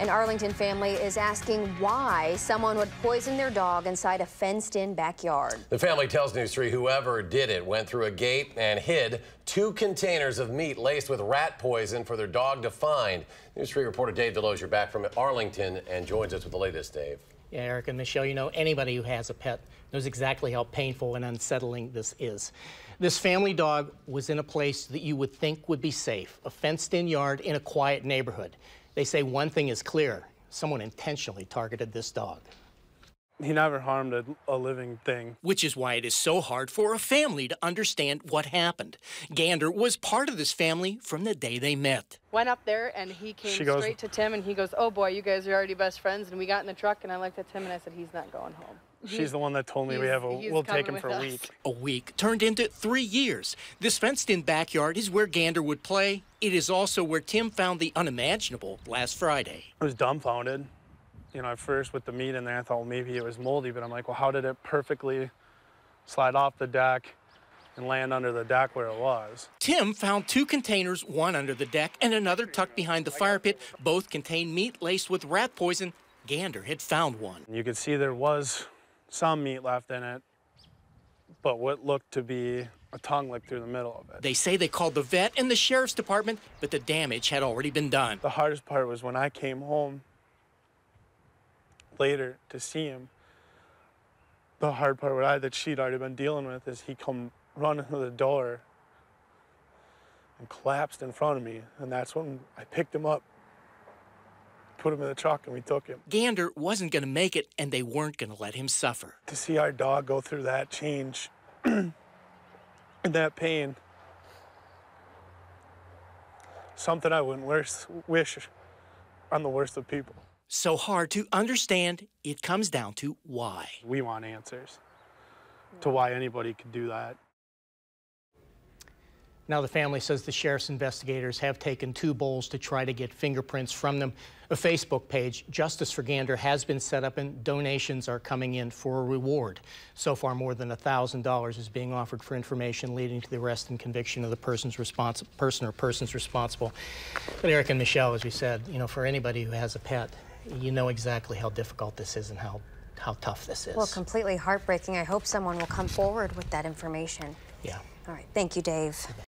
An Arlington family is asking why someone would poison their dog inside a fenced-in backyard. The family tells News 3 whoever did it went through a gate and hid 2 containers of meat laced with rat poison for their dog to find. News 3 reporter Dave Delozier back from Arlington and joins us with the latest, Dave. Yeah, Eric and Michelle, you know, anybody who has a pet knows exactly how painful and unsettling this is. This family dog was in a place that you would think would be safe, a fenced-in yard in a quiet neighborhood. They say one thing is clear: someone intentionally targeted this dog. He never harmed a living thing. Which is why it is so hard for a family to understand what happened. Gander was part of this family from the day they met. Went up there and he came straight to Tim and he goes, "Oh boy, you guys are already best friends." And we got in the truck and I looked at Tim and I said, "He's not going home." She's the one that told me we'll take him for a week. A week turned into 3 years. This fenced-in backyard is where Gander would play. It is also where Tim found the unimaginable last Friday. I was dumbfounded. You know, at first with the meat in there, I thought, well, maybe it was moldy, but I'm like, well, how did it perfectly slide off the deck and land under the deck where it was? Tim found 2 containers, one under the deck and another tucked behind the fire pit. Both contained meat laced with rat poison. Gander had found one. You could see there was some meat left in it, but what looked to be a tongue licked through the middle of it. They say they called the vet and the sheriff's department, but the damage had already been done. The hardest part was when I came home later to see him. The hard part that she'd already been dealing with is he come running to the door and collapsed in front of me, and that's when I picked him up, put him in the truck, and we took him. Gander wasn't going to make it, and they weren't going to let him suffer. To see our dog go through that change and that pain, something I wouldn't wish on the worst of people. So hard to understand, it comes down to why. We want answers to why anybody could do that. Now the family says the sheriff's investigators have taken 2 bowls to try to get fingerprints from them. A Facebook page, Justice for Gander, has been set up and donations are coming in for a reward. So far, more than $1,000 is being offered for information leading to the arrest and conviction of the person or persons responsible. But Eric and Michelle, as we said, you know, for anybody who has a pet, you know exactly how difficult this is and how tough this is. Well, completely heartbreaking. I hope someone will come forward with that information. Yeah. All right. Thank you, Dave.